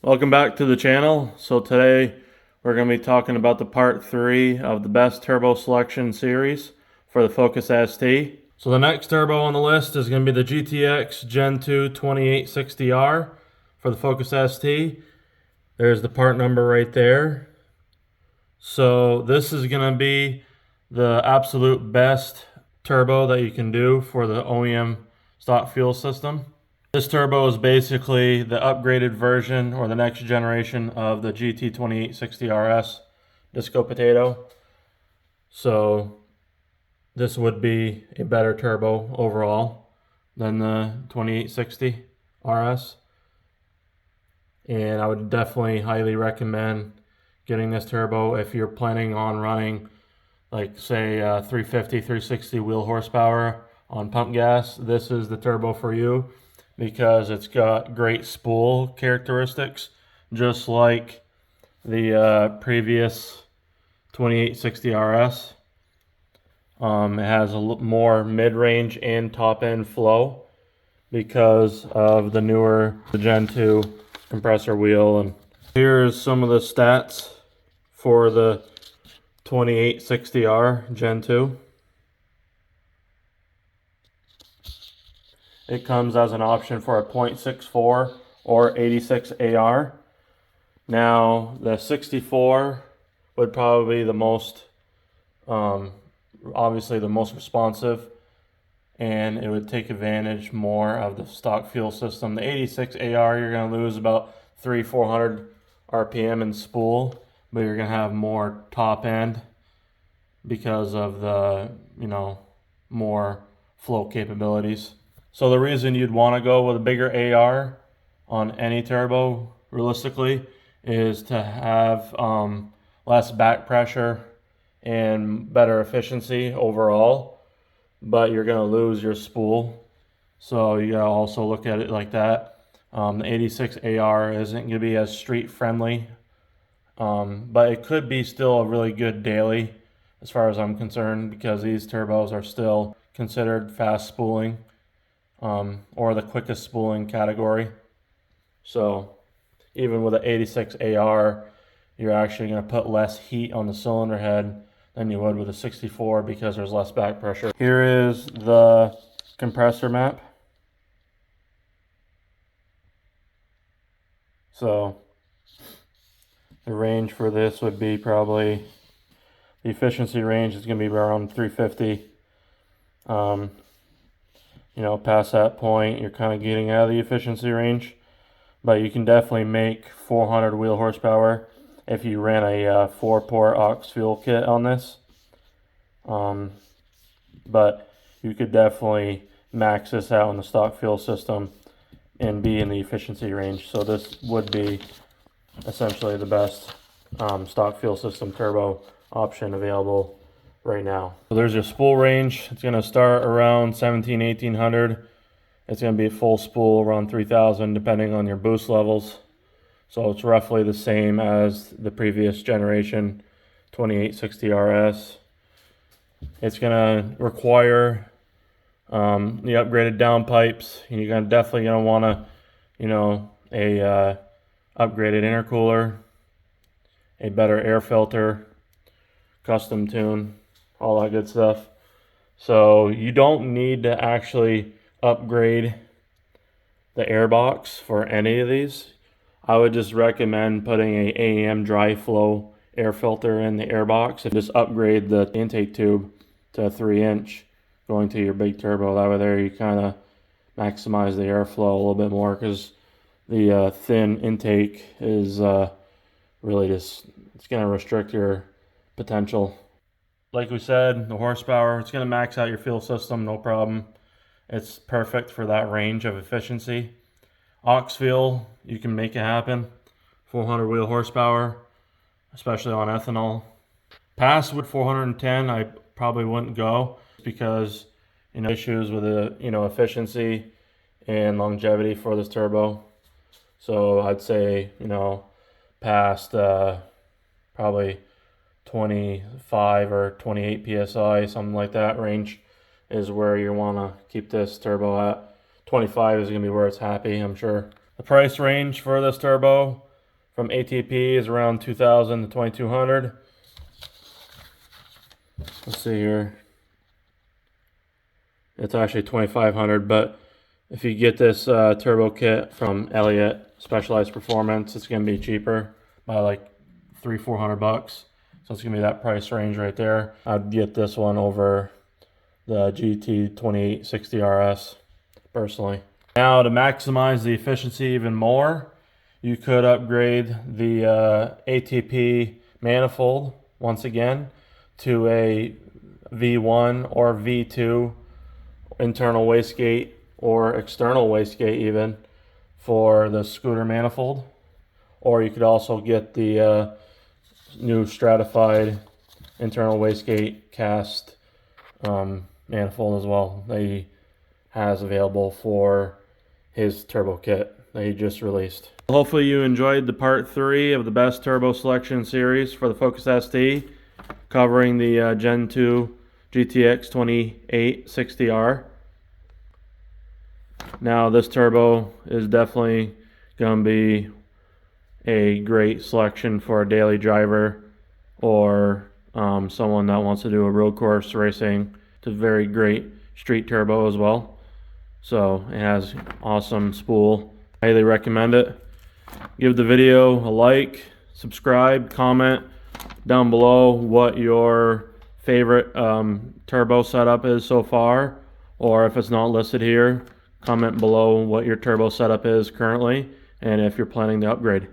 Welcome back to the channel. So today we're going to be talking about the part 3 of the best turbo selection series for the Focus ST. So the next turbo on the list is going to be the GTX Gen2 2860R for the Focus ST. There's the part number right there. So this is going to be the absolute best turbo that you can do for the OEM stock fuel system. This turbo is basically the upgraded version or the next generation of the GT2860RS Disco Potato. So this would be a better turbo overall than the 2860 RS. And I would definitely highly recommend getting this turbo if you're planning on running like say 350, 360 wheel horsepower on pump gas. This is the turbo for you, because it's got great spool characteristics, just like the previous 2860 RS. It has a more mid-range and top-end flow because of the newer Gen 2 compressor wheel. And here's some of the stats for the 2860R Gen 2. It comes as an option for a 0.64 or 86 AR. Now, the 64 would probably be the most, obviously the most responsive, and it would take advantage more of the stock fuel system. The 86 AR, you're going to lose about 300-400 RPM in spool, but you're going to have more top end because of the, more flow capabilities. So the reason you'd want to go with a bigger AR on any turbo, realistically, is to have less back pressure and better efficiency overall, but you're going to lose your spool. So you got to also look at it like that. The 86 AR isn't going to be as street friendly, but it could be still a really good daily as far as I'm concerned, because these turbos are still considered fast spooling. Or the quickest spooling category. So even with an 86 AR, you're actually going to put less heat on the cylinder head than you would with a 64 because there's less back pressure. Here is the compressor map. So the range for this would be probably, the efficiency range is going to be around 350. Past that point, you're kind of getting out of the efficiency range, but you can definitely make 400 wheel horsepower if you ran a 4-port AUX Fuel kit on this. But you could definitely max this out in the stock fuel system and be in the efficiency range. So this would be essentially the best stock fuel system turbo option available right now. So there's your spool range. It's going to start around 1800. It's going to be full spool around 3000 depending on your boost levels. So it's roughly the same as the previous generation 2860 RS. It's going to require the upgraded downpipes. You're definitely going to want a upgraded intercooler, a better air filter, custom tune, all that good stuff. So you don't need to actually upgrade the air box for any of these. I would just recommend putting a AEM dry flow air filter in the air box and just upgrade the intake tube to a 3-inch going to your big turbo. That way there you kind of maximize the airflow a little bit more, because the thin intake is really just, it's going to restrict your potential. Like we said, the horsepower, it's going to max out your fuel system, no problem. It's perfect for that range of efficiency. AUX Fuel, you can make it happen. 400 wheel horsepower, especially on ethanol. Past with 410, I probably wouldn't go, because issues with the efficiency and longevity for this turbo. So I'd say past probably 25 or 28 psi, something like that range is where you want to keep this turbo at. 25 is going to be where it's happy, I'm sure. The price range for this turbo from ATP is around 2,000 to 2,200. Let's see here. It's actually 2,500, but if you get this turbo kit from Elliott Specialized Performance, it's going to be cheaper by like $300-400. So it's going to be that price range right there. I'd get this one over the GT2860RS personally. Now, to maximize the efficiency even more, you could upgrade the ATP manifold once again to a V1 or V2 internal wastegate or external wastegate even for the scooter manifold. Or you could also get the new stratified internal wastegate cast manifold as well that he has available for his turbo kit that he just released. Hopefully you enjoyed the part 3 of the best turbo selection series for the Focus ST, covering the Gen 2 GTX2860r. Now this turbo is definitely going to be a great selection for a daily driver or someone that wants to do a road course racing. It's a very great street turbo as well. So it has awesome spool. Highly recommend it. Give the video a like, subscribe, comment down below what your favorite turbo setup is so far, or if it's not listed here, comment below what your turbo setup is currently and if you're planning to upgrade.